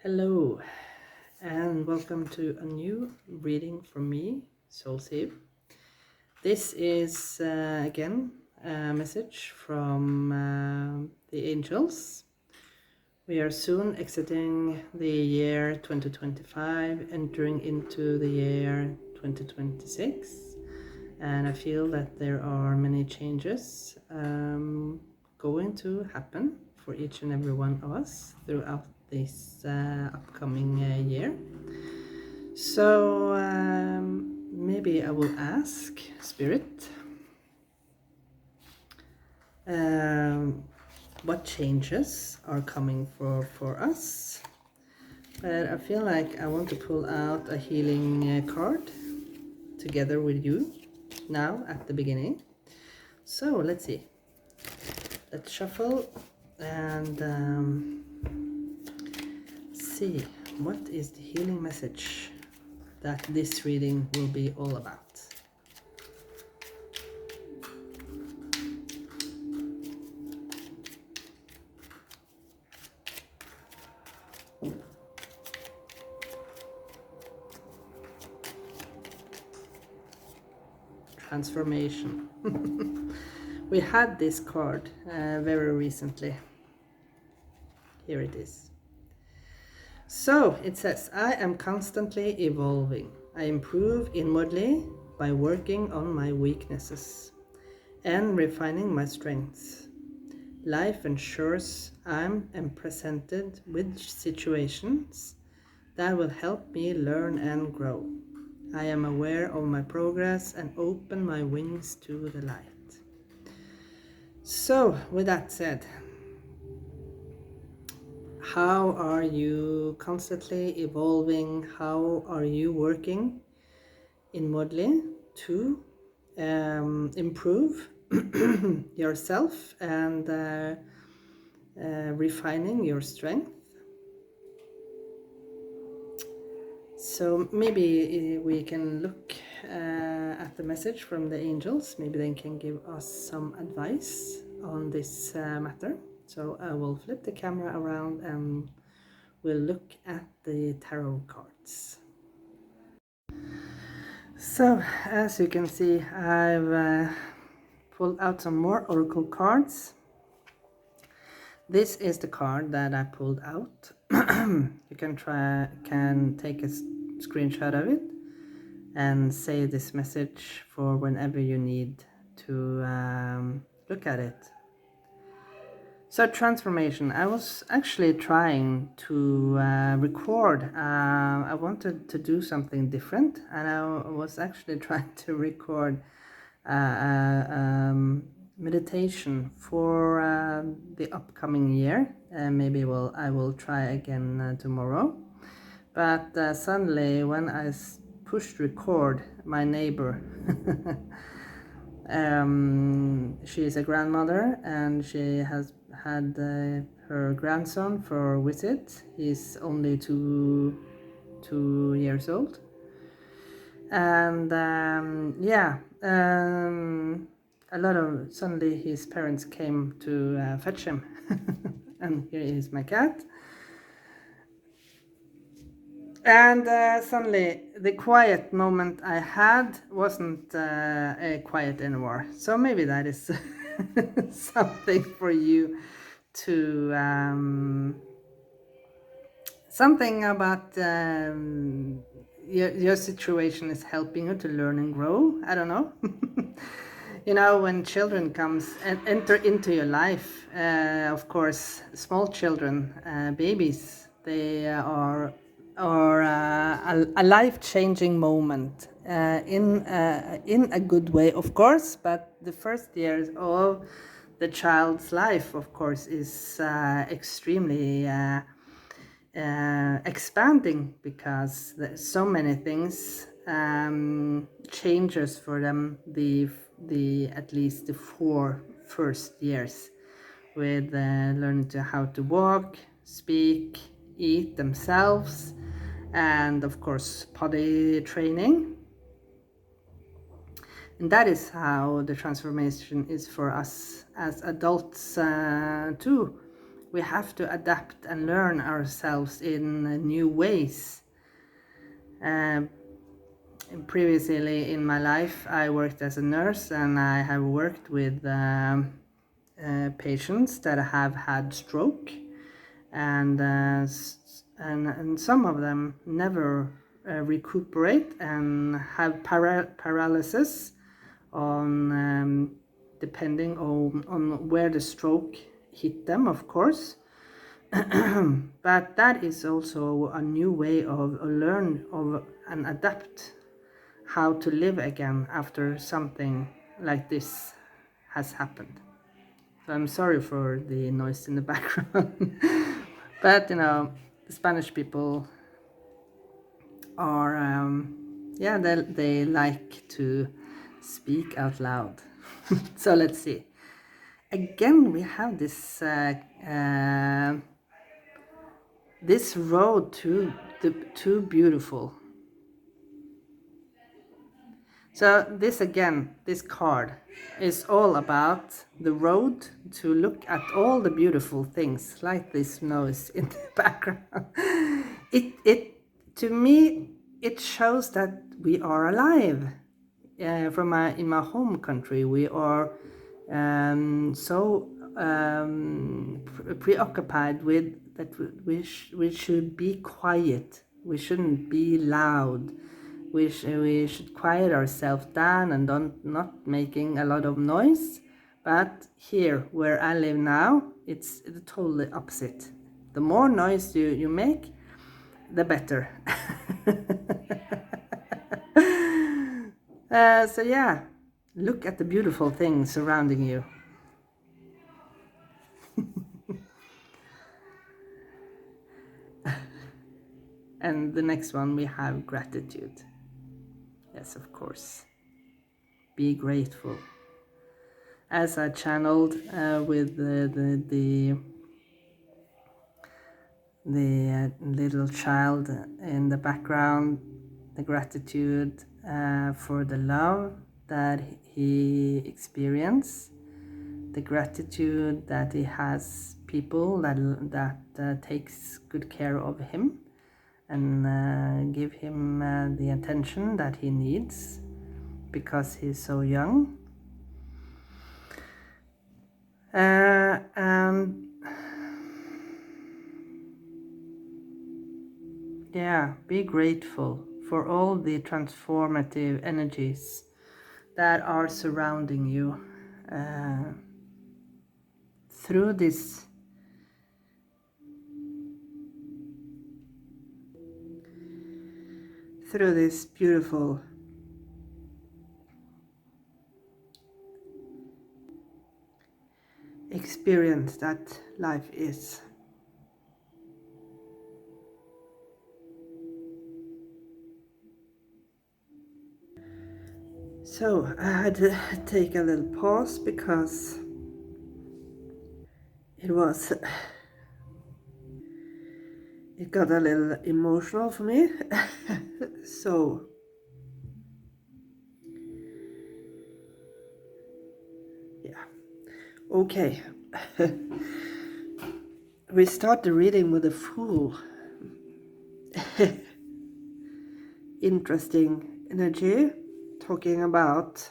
Hello, and welcome to a new reading from me, Soul Save. This is again a message from the angels. We are soon exiting the year 2025, entering into the year 2026, and I feel that there are many changes going to happen for each and every one of us throughout this upcoming year. So maybe I will ask Spirit what changes are coming for us. But I feel like I want to pull out a healing card together with you now at the beginning. So let's see. Let's shuffle and see what is the healing message that this reading will be all about. Transformation. We had this card very recently. Here it is. So it says, I am constantly evolving. I improve inwardly by working on my weaknesses and refining my strengths. Life ensures I am presented with situations that will help me learn and grow. I am aware of my progress and open my wings to the light. So, with that said, how are you constantly evolving? How are you working inwardly to improve yourself and refining your strength? So maybe we can look at the message from the angels. Maybe they can give us some advice on this matter. So I will flip the camera around and we'll look at the tarot cards. So as you can see, I've pulled out some more oracle cards. This is the card that I pulled out. You can take a screenshot of it and save this message for whenever you need to look at it. So transformation, I was actually trying to record. I wanted to do something different, and I was actually trying to record meditation for the upcoming year. Maybe I will try again tomorrow. But suddenly when I pushed record, my neighbor, she is a grandmother and she has had her grandson for a visit. He's only two years old. And suddenly his parents came to fetch him. And here is my cat. And suddenly the quiet moment I had wasn't quiet anymore. So maybe that is something for you to something about your situation is helping you to learn and grow. I don't know. You know, when children comes and enter into your life, of course, small children, babies, they are a life-changing moment in a good way, of course. But the first years of the child's life, of course, is extremely expanding because there's so many things changes for them the at least the 4 first years with learning how to walk, speak, eat themselves, and of course potty training. And that is how the transformation is for us as adults too. we have to adapt and learn ourselves in new ways. Previously in my life, I worked as a nurse, and I have worked with patients that have had stroke, and some of them never recuperate and have paralysis on depending on where the stroke hit them, of course. But that is also a new way of learn of and adapt how to live again after something like this has happened. So I'm sorry for the noise in the background. But you know, the Spanish people are yeah, they like to speak out loud. So let's see. Again, we have this this road too beautiful. So this again, this card is all about the road to look at all the beautiful things, like this nose in the background. It to me it shows that we are alive. In my home country, we are so preoccupied with that we should be quiet. We shouldn't be loud. We should quiet ourselves down and not making a lot of noise. But here, where I live now, it's the totally opposite. The more noise you make, the better. So yeah, look at the beautiful things surrounding you. And the next one, we have gratitude. Yes, of course. Be grateful. As I channeled with the little child in the background, the gratitude for the love that he experienced, the gratitude that he has people that takes good care of him and give him the attention that he needs because he's so young. And yeah, be grateful for all the transformative energies that are surrounding you through this beautiful experience that life is. So I had to take a little pause because it got a little emotional for me. So yeah, okay. We start the reading with a Fool. Interesting energy, talking about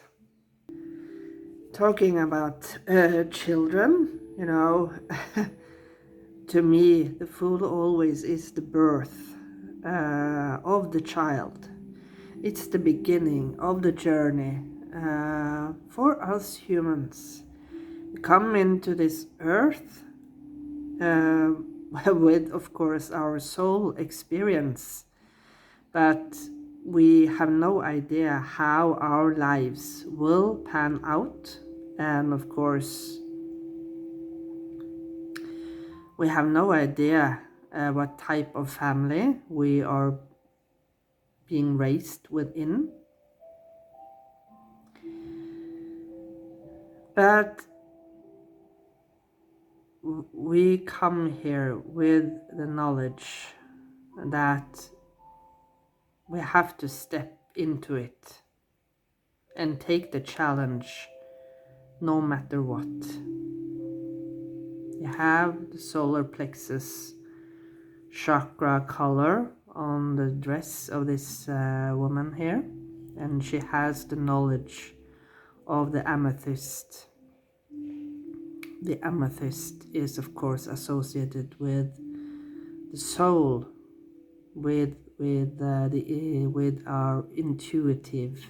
children, you know. To me, the Fool always is the birth of the child. It's the beginning of the journey for us humans. We come into this earth with, of course, our soul experience, but we have no idea how our lives will pan out, and of course we have no idea what type of family we are being raised within. But we come here with the knowledge that we have to step into it and take the challenge no matter what. You have the solar plexus chakra color on the dress of this woman here, and she has the knowledge of the amethyst. The amethyst is of course associated with the soul, with our intuitive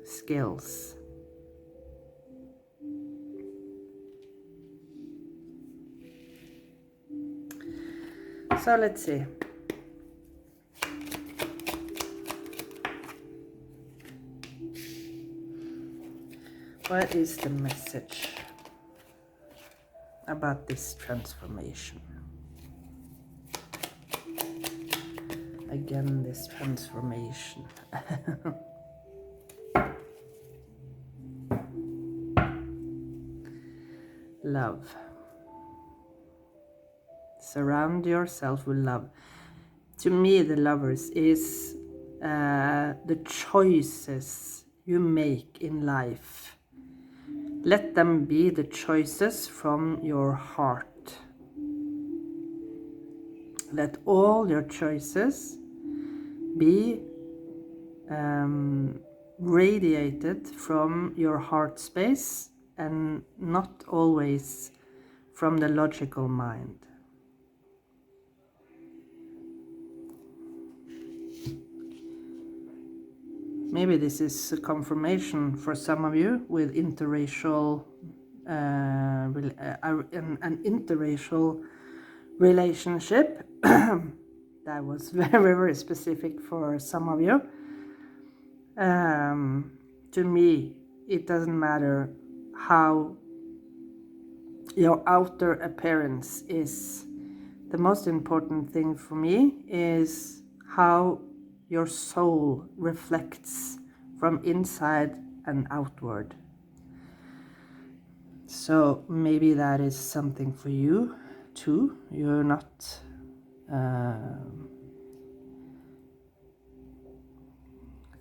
skills. So let's see. What is the message about this transformation? Again, this transformation. Love. Surround yourself with love. To me, the lovers is the choices you make in life. Let them be the choices from your heart. Let all your choices be radiated from your heart space and not always from the logical mind. Maybe this is a confirmation for some of you with interracial, an interracial relationship. That was very, very specific for some of you. To me, it doesn't matter how your outer appearance is. The most important thing for me is how your soul reflects from inside and outward. So maybe that is something for you too. You're not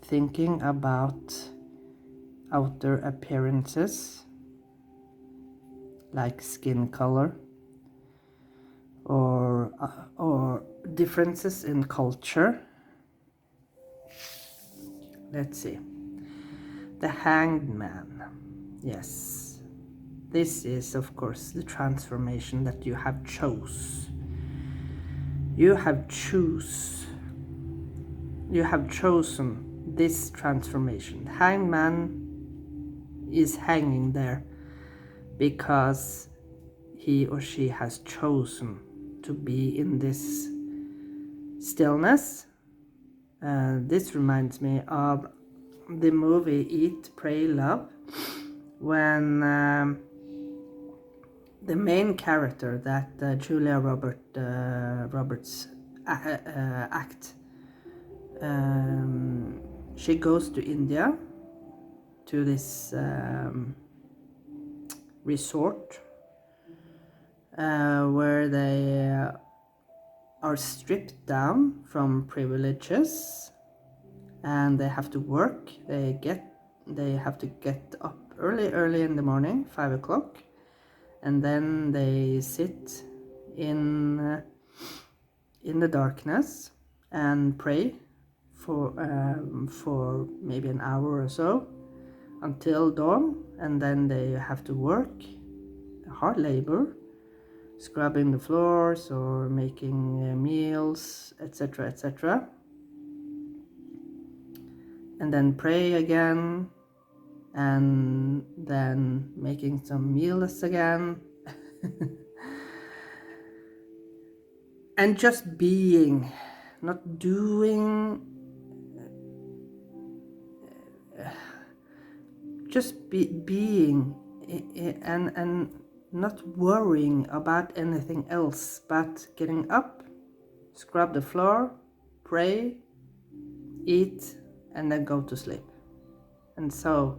thinking about outer appearances like skin color or differences in culture. Let's see. The Hanged Man. Yes. This is, of course, the transformation that you have chose. You have chosen this transformation. The Hanged Man is hanging there because he or she has chosen to be in this stillness. This reminds me of the movie Eat, Pray, Love, when the main character that Julia Roberts act, she goes to India, to this resort where they are stripped down from privileges and they have to work. They have to get up early in the morning, 5 o'clock, and then they sit in the darkness and pray for maybe an hour or so until dawn, and then they have to work hard labor, scrubbing the floors or making meals, etc., etc., and then pray again, and then making some meals again. And just being, not doing, just being, and not worrying about anything else but getting up, scrub the floor, pray, eat, and then go to sleep. And so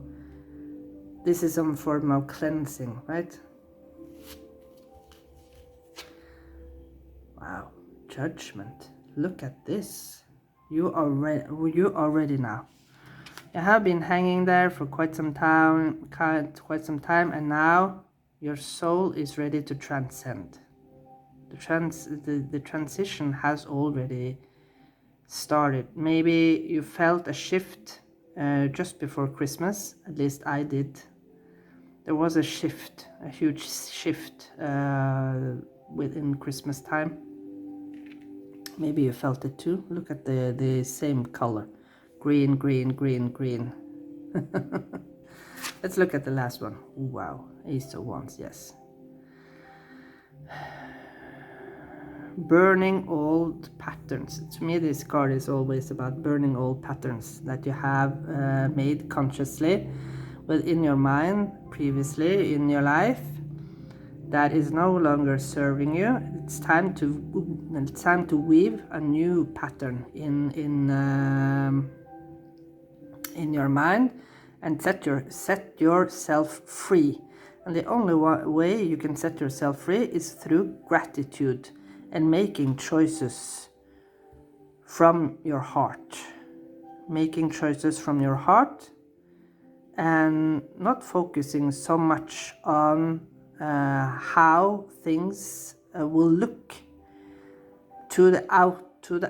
this is some form of cleansing, right? Wow, Judgment. Look at this. You are ready now. You have been hanging there for quite some time, and now your soul is ready to transcend. The transition has already started. Maybe you felt a shift just before Christmas. At least I did. There was a shift, a huge shift within Christmas time. Maybe you felt it too. Look at the same color. Green, green, green, green. Let's look at the last one. Wow, Ace of Wands, yes. Burning old patterns. To me, this card is always about burning old patterns that you have made consciously within your mind previously in your life that is no longer serving you. It's time to weave a new pattern in your mind and set yourself free. And the only way you can set yourself free is through gratitude and making choices from your heart. Making choices from your heart and not focusing so much on how things will look to the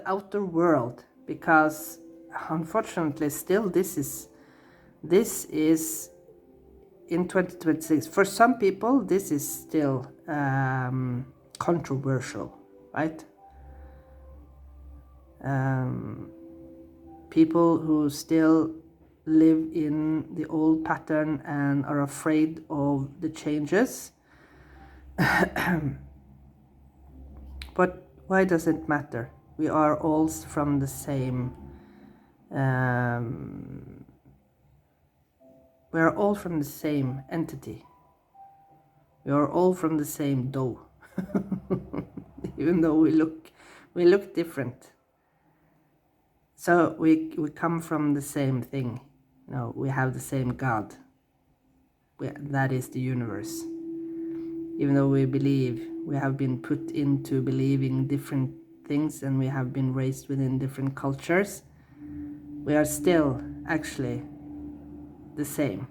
outer world, because unfortunately still this is in 2026 for some people. This is still controversial, right? People who still live in the old pattern and are afraid of the changes. But why does it matter? We are all from the same we are all from the same entity. We are all from the same dough. Even though we look different. So we come from the same thing. No, we have the same God. That is the universe. Even though we have been put into believing different things and we have been raised within different cultures, we are still actually the same.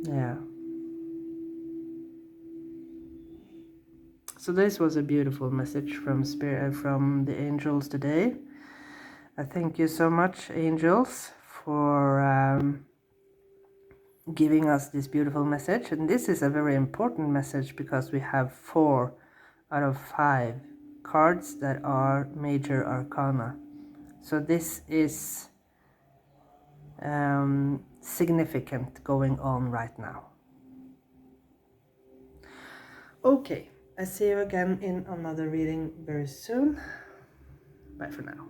Yeah. So this was a beautiful message from Spirit, from the angels today. I thank you so much, angels, for giving us this beautiful message. And this is a very important message because we have 4 out of 5 cards that are major arcana. So this is significant going on right now. Okay, I see you again in another reading very soon. Bye for now.